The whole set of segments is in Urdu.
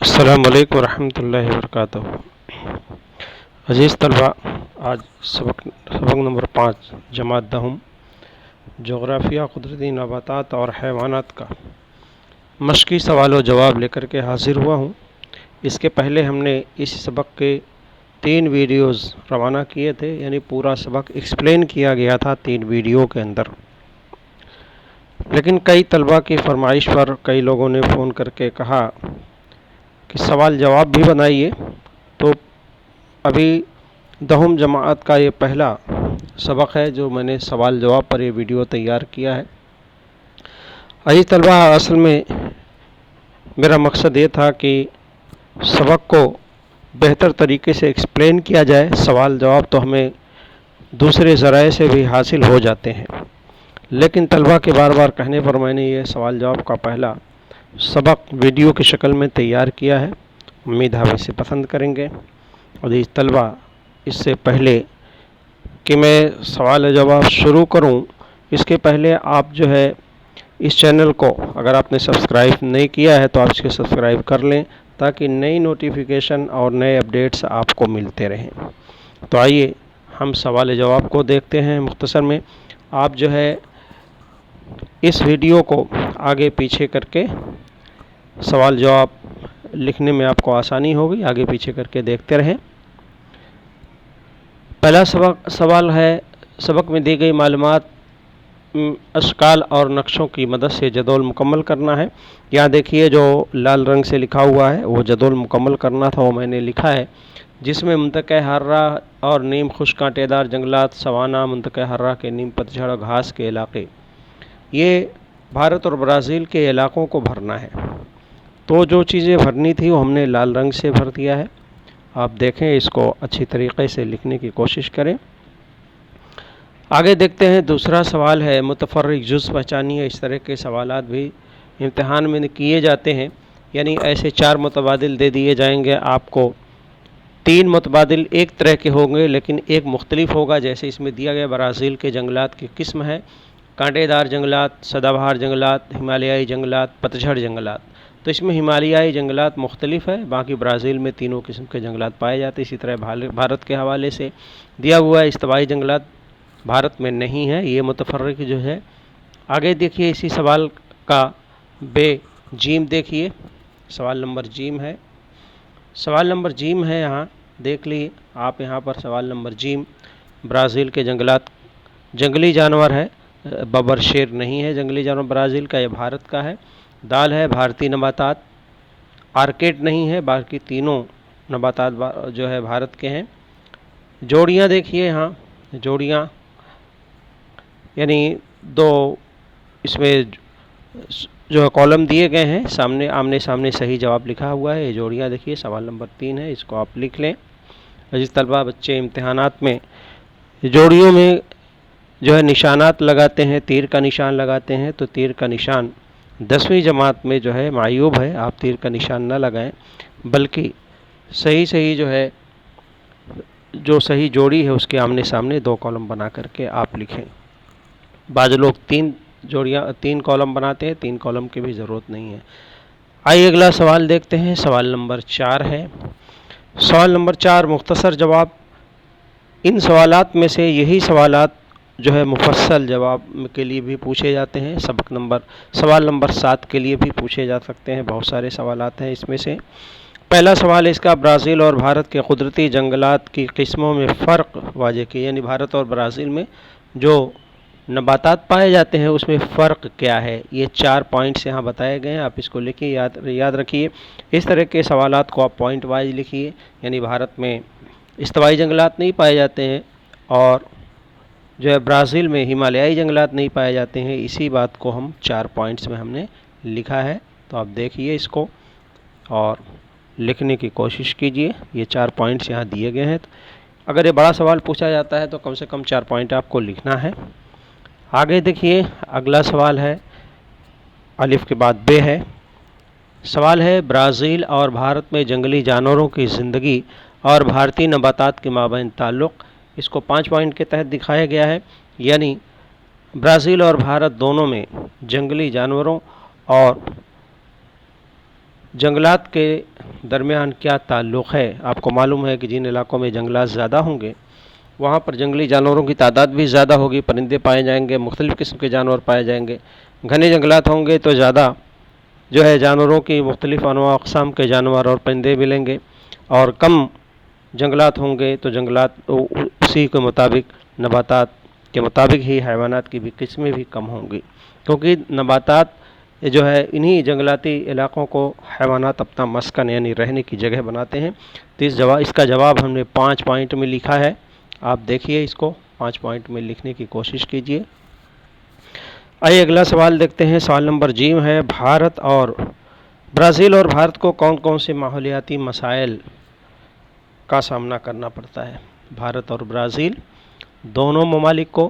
السلام علیکم ورحمۃ اللہ وبرکاتہ۔ عزیز طلباء، آج سبق نمبر 5 جماعت دہم جغرافیہ قدرتی نباتات اور حیوانات کا مشقی سوال و جواب لے کر کے حاضر ہوا ہوں۔ اس کے پہلے ہم نے اس سبق کے 3 ویڈیوز روانہ کیے تھے، یعنی پورا سبق ایکسپلین کیا گیا تھا 3 ویڈیو کے اندر، لیکن کئی طلباء کی فرمائش پر کئی لوگوں نے فون کر کے کہا کہ سوال جواب بھی بنائیے، تو ابھی دہم جماعت کا یہ پہلا سبق ہے جو میں نے سوال جواب پر یہ ویڈیو تیار کیا ہے۔ عزیز طلباء، اصل میں میرا مقصد یہ تھا کہ سبق کو بہتر طریقے سے ایکسپلین کیا جائے۔ سوال جواب تو ہمیں دوسرے ذرائع سے بھی حاصل ہو جاتے ہیں، لیکن طلباء کے بار بار کہنے پر میں نے یہ سوال جواب کا پہلا سبق ویڈیو کی شکل میں تیار کیا ہے۔ امید ہے اسے پسند کریں گے۔ عزیز طلباء، اس سے پہلے کہ میں سوال جواب شروع کروں، اس کے پہلے آپ جو ہے اس چینل کو اگر آپ نے سبسکرائب نہیں کیا ہے تو آپ اس کے سبسکرائب کر لیں، تاکہ نئی نوٹیفیکیشن اور نئے اپڈیٹس آپ کو ملتے رہیں۔ تو آئیے ہم سوال جواب کو دیکھتے ہیں۔ مختصر میں آپ جو ہے اس ویڈیو کو آگے پیچھے کر کے سوال جواب لکھنے میں آپ کو آسانی ہوگی، آگے پیچھے کر کے دیکھتے رہیں۔ پہلا سوال ہے، سبق میں دی گئی معلومات اشکال اور نقشوں کی مدد سے جدول مکمل کرنا ہے۔ یہاں دیکھیے جو لال رنگ سے لکھا ہوا ہے وہ جدول مکمل کرنا تھا، وہ میں نے لکھا ہے، جس میں منطقہ حرہ اور نیم خشک کانٹے دار جنگلات، سوانا، منطقہ حرہ کے نیم پتجھڑ گھاس کے علاقے، یہ بھارت اور برازیل کے علاقوں کو بھرنا ہے۔ تو جو چیزیں بھرنی تھی وہ ہم نے لال رنگ سے بھر دیا ہے۔ آپ دیکھیں، اس کو اچھی طریقے سے لکھنے کی کوشش کریں۔ آگے دیکھتے ہیں، دوسرا سوال ہے متفرق جز پہچانیے۔ اس طرح کے سوالات بھی امتحان میں کیے جاتے ہیں، یعنی ایسے 4 متبادل دے دیے جائیں گے آپ کو۔ 3 متبادل ایک طرح کے ہوں گے لیکن ایک مختلف ہوگا، جیسے اس میں دیا گیا برازیل کے جنگلات کی قسم ہے کانٹے دار جنگلات، سدا بہار جنگلات، ہمالیائی جنگلات، پتجھڑ جنگلات۔ تو اس میں ہمالیائی جنگلات مختلف ہے، باقی برازیل میں تینوں قسم کے جنگلات پائے جاتے ہیں۔ اسی طرح بھارت کے حوالے سے دیا ہوا ہے استوائی جنگلات بھارت میں نہیں ہے، یہ متفرق جو ہے۔ آگے دیکھیے اسی سوال کا بے جیم دیکھیے، سوال نمبر جیم ہے۔ سوال نمبر جیم ہے، یہاں دیکھ لیے آپ، یہاں پر سوال نمبر جیم، برازیل کے جنگلات جنگلی جانور ہے، ببر شیر نہیں ہے جنگلی جانور برازیل کا، یہ بھارت کا ہے۔ دال ہے بھارتی نباتات، آرکیڈ نہیں ہے، باقی تینوں نباتات جو ہے بھارت کے ہیں۔ جوڑیاں دیکھیے، یہاں جوڑیاں یعنی 2 اس میں جو کالم دیے گئے ہیں، سامنے آمنے سامنے صحیح جواب لکھا ہوا ہے۔ یہ جوڑیاں دیکھیے، سوال نمبر 3 ہے، اس کو آپ لکھ لیں۔ عزیز طلبہ، بچے امتحانات میں جوڑیوں میں جو ہے نشانات لگاتے ہیں، تیر کا نشان لگاتے ہیں، تو تیر کا نشان 10ویں جماعت میں جو ہے معیوب ہے، آپ تیر کا نشان نہ لگائیں، بلکہ صحیح جو ہے جو صحیح جوڑی ہے اس کے آمنے سامنے 2 کالم بنا کر کے آپ لکھیں۔ بعض لوگ 3 کالم بناتے ہیں، 3 کالم کی بھی ضرورت نہیں ہے۔ آئیے اگلا سوال دیکھتے ہیں، سوال نمبر 4 ہے۔ سوال نمبر 4 مختصر جواب۔ ان سوالات میں سے یہی سوالات جو ہے مفصل جواب کے لیے بھی پوچھے جاتے ہیں، سوال نمبر 7 کے لیے بھی پوچھے جا سکتے ہیں، بہت سارے سوالات ہیں اس میں سے۔ پہلا سوال ہے اس کا، برازیل اور بھارت کے قدرتی جنگلات کی قسموں میں فرق واضح کیے، یعنی بھارت اور برازیل میں جو نباتات پائے جاتے ہیں اس میں فرق کیا ہے۔ یہ 4 پوائنٹس یہاں بتائے گئے ہیں، آپ اس کو لکھیں، یاد رکھیے۔ اس طرح کے سوالات کو آپ پوائنٹ وائز لکھیے، یعنی بھارت میں استوائی جنگلات نہیں پائے جاتے ہیں اور جو ہے برازیل میں ہمالیائی جنگلات نہیں پائے جاتے ہیں، اسی بات کو ہم 4 پوائنٹس میں ہم نے لکھا ہے۔ تو آپ دیکھیے اس کو اور لکھنے کی کوشش کیجئے۔ یہ 4 پوائنٹس یہاں دیے گئے ہیں، اگر یہ بڑا سوال پوچھا جاتا ہے تو کم سے کم 4 پوائنٹ آپ کو لکھنا ہے۔ آگے دیکھیے اگلا سوال ہے، الف کے بعد بے ہے۔ سوال ہے برازیل اور بھارت میں جنگلی جانوروں کی زندگی اور بھارتی نباتات کے مابین تعلق، اس کو 5 پوائنٹ کے تحت دکھایا گیا ہے، یعنی برازیل اور بھارت دونوں میں جنگلی جانوروں اور جنگلات کے درمیان کیا تعلق ہے؟ آپ کو معلوم ہے کہ جن علاقوں میں جنگلات زیادہ ہوں گے وہاں پر جنگلی جانوروں کی تعداد بھی زیادہ ہوگی، پرندے پائے جائیں گے، مختلف قسم کے جانور پائے جائیں گے۔ گھنے جنگلات ہوں گے تو زیادہ جو ہے جانوروں کی مختلف انواع اقسام کے جانور اور پرندے ملیں گے، اور کم جنگلات ہوں گے تو جنگلات اسی کے مطابق نباتات کے مطابق ہی حیوانات کی بھی قسمیں بھی کم ہوں گی، کیونکہ نباتات جو ہے انہی جنگلاتی علاقوں کو حیوانات اپنا مسکن یعنی رہنے کی جگہ بناتے ہیں۔ تو اس کا جواب ہم نے 5 پوائنٹ میں لکھا ہے، آپ دیکھیے اس کو 5 پوائنٹ میں لکھنے کی کوشش کیجیے۔ آئیے اگلا سوال دیکھتے ہیں، سوال نمبر ج ہے، برازیل اور بھارت کو کون کون سے ماحولیاتی مسائل کا سامنا کرنا پڑتا ہے؟ بھارت اور برازیل دونوں ممالک کو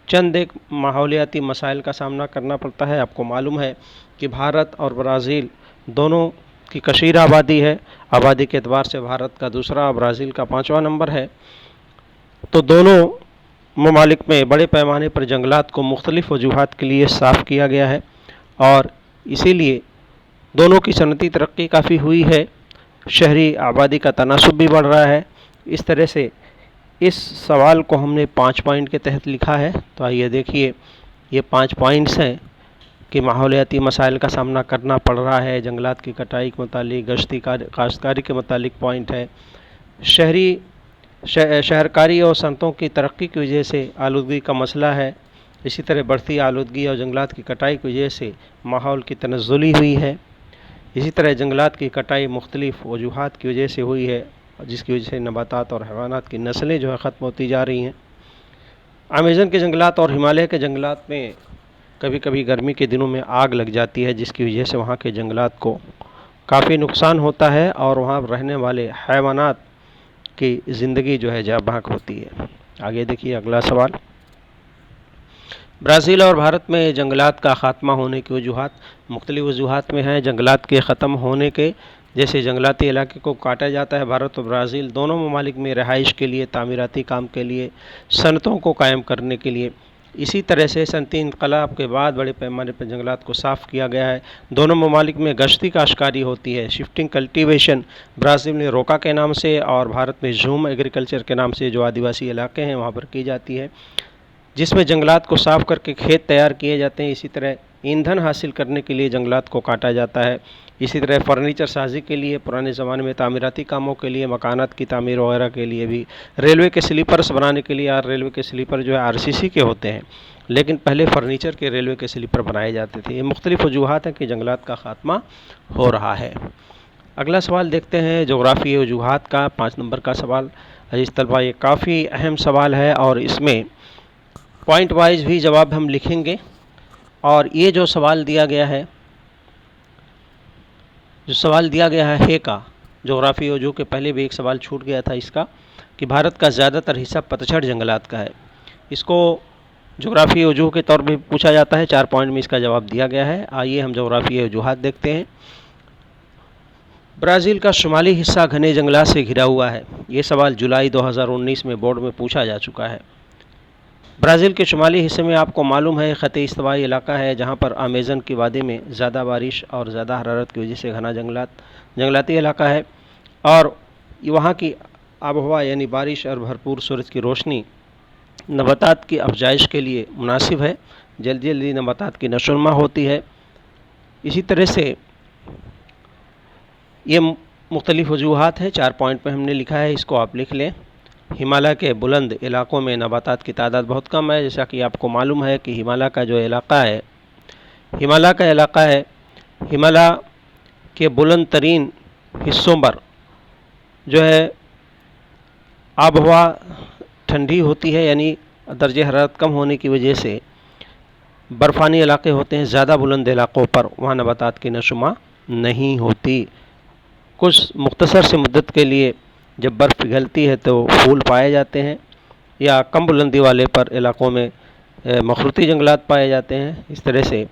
چند ایک ماحولیاتی مسائل کا سامنا کرنا پڑتا ہے۔ آپ کو معلوم ہے کہ بھارت اور برازیل دونوں کی کثیر آبادی ہے، آبادی کے اعتبار سے بھارت کا دوسرا، برازیل کا 5واں نمبر ہے۔ تو دونوں ممالک میں بڑے پیمانے پر جنگلات کو مختلف وجوہات کے لیے صاف کیا گیا ہے، اور اسی لیے دونوں کی صنعتی ترقی کافی ہوئی ہے، شہری آبادی کا تناسب بھی بڑھ رہا ہے۔ اس طرح سے اس سوال کو ہم نے 5 پوائنٹ کے تحت لکھا ہے۔ تو آئیے دیکھیے، یہ 5 پوائنٹس ہیں کہ ماحولیاتی مسائل کا سامنا کرنا پڑ رہا ہے، جنگلات کی کٹائی کے متعلق، کاشتکاری کے متعلق پوائنٹ ہے، شہرکاری اور صنعتوں کی ترقی کی وجہ سے آلودگی کا مسئلہ ہے، اسی طرح بڑھتی آلودگی اور جنگلات کی کٹائی کی وجہ سے ماحول کی تنزلی ہوئی ہے، اسی طرح جنگلات کی کٹائی مختلف وجوہات کی وجہ سے ہوئی ہے، جس کی وجہ سے نباتات اور حیوانات کی نسلیں جو ہے ختم ہوتی جا رہی ہیں۔ امیزن کے جنگلات اور ہمالیہ کے جنگلات میں کبھی کبھی گرمی کے دنوں میں آگ لگ جاتی ہے، جس کی وجہ سے وہاں کے جنگلات کو کافی نقصان ہوتا ہے، اور وہاں رہنے والے حیوانات کی زندگی جو ہے جاں بحق ہوتی ہے۔ آگے دیکھیے اگلا سوال، برازیل اور بھارت میں جنگلات کا خاتمہ ہونے کی وجوہات مختلف وجوہات میں ہیں۔ جنگلات کے ختم ہونے کے جیسے جنگلاتی علاقے کو کاٹا جاتا ہے، بھارت اور برازیل دونوں ممالک میں رہائش کے لیے، تعمیراتی کام کے لیے، صنعتوں کو قائم کرنے کے لیے، اسی طرح سے صنعتی انقلاب کے بعد بڑے پیمانے پر جنگلات کو صاف کیا گیا ہے۔ دونوں ممالک میں گشتی کاشتکاری ہوتی ہے، شفٹنگ کلٹیویشن برازیل میں روکا کے نام سے اور بھارت میں جھوم ایگریکلچر کے نام سے جو آدیواسی علاقے ہیں وہاں پر کی جاتی ہے، جس میں جنگلات کو صاف کر کے کھیت تیار کیے جاتے ہیں۔ اسی طرح ایندھن حاصل کرنے کے لیے جنگلات کو کاٹا جاتا ہے، اسی طرح فرنیچر سازی کے لیے، پرانے زمانے میں تعمیراتی کاموں کے لیے، مکانات کی تعمیر وغیرہ کے لیے بھی، ریلوے کے سلیپرز بنانے کے لیے، اور ریلوے کے سلیپر جو ہے RCC کے ہوتے ہیں، لیکن پہلے فرنیچر کے ریلوے کے سلیپر بنائے جاتے تھے۔ یہ مختلف وجوہات ہیں کہ جنگلات کا خاتمہ ہو رہا ہے۔ اگلا سوال دیکھتے ہیں، جغرافیائی وجوہات کا 5 نمبر کا سوال۔ عزیز طلبہ، یہ کافی اہم سوال ہے اور اس میں پوائنٹ وائز بھی جواب ہم لکھیں گے، اور یہ جو سوال دیا گیا ہے کا جغرافی وجوہ کے پہلے بھی ایک سوال چھوٹ گیا تھا اس کا، کہ بھارت کا زیادہ تر حصہ پتجھڑ جنگلات کا ہے، اس کو جغرافی وجوہ کے طور پہ پوچھا جاتا ہے۔ 4 پوائنٹ میں اس کا جواب دیا گیا ہے۔ آئیے ہم جغرافی وجوہات دیکھتے ہیں۔ برازیل کا شمالی حصہ گھنے جنگلات سے گھرا ہوا ہے، یہ سوال جولائی 2019 میں بورڈ میں پوچھا جا چکا ہے۔ برازیل کے شمالی حصے میں آپ کو معلوم ہے خطِ استوائی علاقہ ہے، جہاں پر امیزن کی وادی میں زیادہ بارش اور زیادہ حرارت کی وجہ سے گھنا جنگلاتی علاقہ ہے، اور وہاں کی آب و ہوا یعنی بارش اور بھرپور سورج کی روشنی نباتات کی افزائش کے لیے مناسب ہے، جلدی جلدی نباتات کی نشو و نما ہوتی ہے۔ اسی طرح سے یہ مختلف وجوہات ہیں، 4 پوائنٹ پہ ہم نے لکھا ہے، اس کو آپ لکھ لیں۔ ہمالیہ کے بلند علاقوں میں نباتات کی تعداد بہت کم ہے، جیسا کہ آپ کو معلوم ہے کہ ہمالیہ کا جو علاقہ ہے، ہمالیہ کے بلند ترین حصوں پر جو ہے آب و ہوا ٹھنڈی ہوتی ہے، یعنی درجہ حرارت کم ہونے کی وجہ سے برفانی علاقے ہوتے ہیں، زیادہ بلند علاقوں پر وہاں نباتات کی نشو و نما نہیں ہوتی۔ کچھ مختصر سے مدت کے لیے جب برف پگھلتی ہے تو پھول پائے جاتے ہیں، یا کم بلندی والے پر علاقوں میں مخروطی جنگلات پائے جاتے ہیں۔ اس طرح سے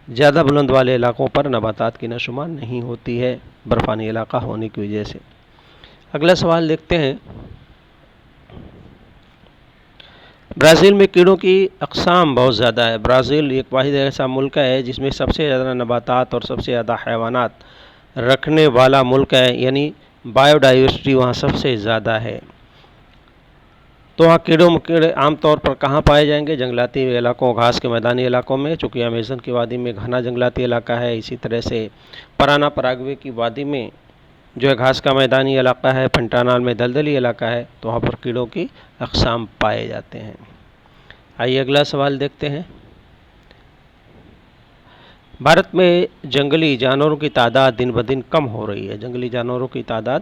زیادہ بلند والے علاقوں پر نباتات کی نشو و نما نہیں ہوتی ہے برفانی علاقہ ہونے کی وجہ سے۔ اگلا سوال دیکھتے ہیں، برازیل میں کیڑوں کی اقسام بہت زیادہ ہے۔ برازیل ایک واحد ایسا ملک ہے جس میں سب سے زیادہ نباتات اور سب سے زیادہ حیوانات رکھنے والا ملک ہے، یعنی بایو ڈائیورسٹی وہاں سب سے زیادہ ہے۔ تو وہاں کیڑے مکوڑے عام طور پر کہاں پائے جائیں گے؟ جنگلاتی علاقوں، گھاس کے میدانی علاقوں میں، چونکہ امیزن کی وادی میں گھنا جنگلاتی علاقہ ہے۔ اسی طرح سے پرانا پراگوے کی وادی میں جو ہے گھاس کا میدانی علاقہ ہے، پنٹانال میں دلدلی علاقہ ہے، تو وہاں پر کیڑوں کی اقسام پائے جاتے ہیں۔ آئیے اگلا سوال دیکھتے ہیں۔ بھارت میں جنگلی جانوروں کی تعداد دن بدن کم ہو رہی ہے۔ جنگلی جانوروں کی تعداد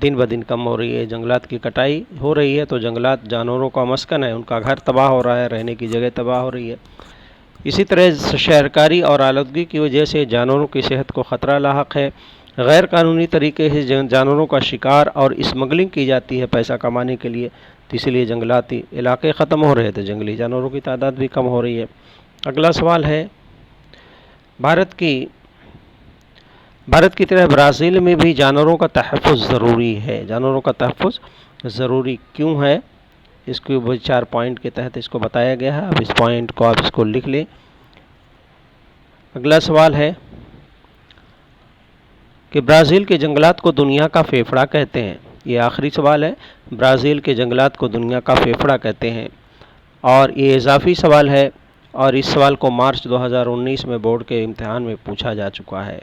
دن بدن کم ہو رہی ہے۔ جنگلات کی کٹائی ہو رہی ہے تو جنگلات جانوروں کا مسکن ہے، ان کا گھر تباہ ہو رہا ہے، رہنے کی جگہ تباہ ہو رہی ہے۔ اسی طرح شہرکاری اور آلودگی کی وجہ سے جانوروں کی صحت کو خطرہ لاحق ہے۔ غیر قانونی طریقے سے جانوروں کا شکار اور اسمگلنگ کی جاتی ہے پیسہ کمانے کے لیے، تو اس لیے جنگلاتی علاقے ختم ہو رہے تھے، جنگلی جانوروں کی تعداد بھی کم ہو رہی ہے۔ اگلا سوال ہے، بھارت کی طرح برازیل میں بھی جانوروں کا تحفظ ضروری ہے۔ جانوروں کا تحفظ ضروری کیوں ہے؟ اس کو 4 پوائنٹ کے تحت اس کو بتایا گیا ہے۔ اب اس پوائنٹ کو آپ اس کو لکھ لیں۔ اگلا سوال ہے کہ برازیل کے جنگلات کو دنیا کا پھیپھڑا کہتے ہیں۔ یہ آخری سوال ہے، برازیل کے جنگلات کو دنیا کا پھیپھڑا کہتے ہیں، اور یہ اضافی سوال ہے، اور اس سوال کو مارچ 2019 میں بورڈ کے امتحان میں پوچھا جا چکا ہے۔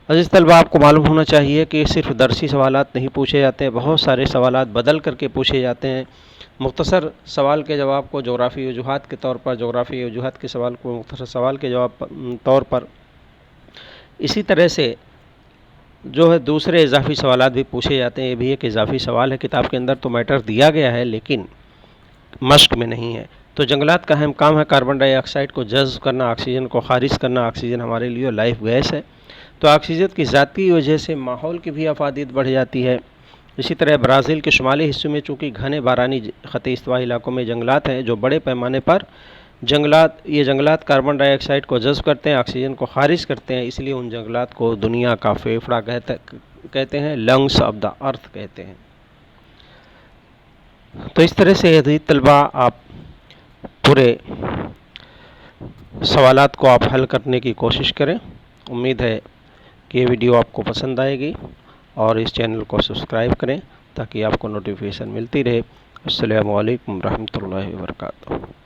عزیز طلبہ، آپ کو معلوم ہونا چاہیے کہ صرف درسی سوالات نہیں پوچھے جاتے ہیں، بہت سارے سوالات بدل کر کے پوچھے جاتے ہیں۔ مختصر سوال کے جواب کو جغرافی وجوہات کے طور پر، جغرافی وجوہات کے سوال کو مختصر سوال کے جواب طور پر، اسی طرح سے جو ہے دوسرے اضافی سوالات بھی پوچھے جاتے ہیں۔ یہ بھی ایک اضافی سوال ہے، کتاب کے اندر تو میٹر دیا گیا ہے لیکن مشق میں نہیں ہے۔ تو جنگلات کا اہم کام ہے کاربن ڈائی آکسائڈ کو جذب کرنا، آکسیجن کو خارج کرنا۔ آکسیجن ہمارے لیے لائف گیس ہے، تو آکسیجن کی ذاتی وجہ سے ماحول کی بھی افادیت بڑھ جاتی ہے۔ اسی طرح برازیل کے شمالی حصوں میں چونکہ گھنے بارانی خطی استوائی علاقوں میں جنگلات ہیں جو بڑے پیمانے پر یہ جنگلات کاربن ڈائی آکسائڈ کو جذب کرتے ہیں، آکسیجن کو خارج کرتے ہیں، اس لیے ان جنگلات کو دنیا کا پھیپھڑا کہتے ہیں، لنگس آف دا ارتھ کہتے ہیں۔ تو اس طرح سے عزیز طلبہ، آپ پورے سوالات کو آپ حل کرنے کی کوشش کریں۔ امید ہے کہ یہ ویڈیو آپ کو پسند آئے گی، اور اس چینل کو سبسکرائب کریں تاکہ آپ کو نوٹیفیکیشن ملتی رہے۔ السلام علیکم ورحمۃ اللہ وبرکاتہ۔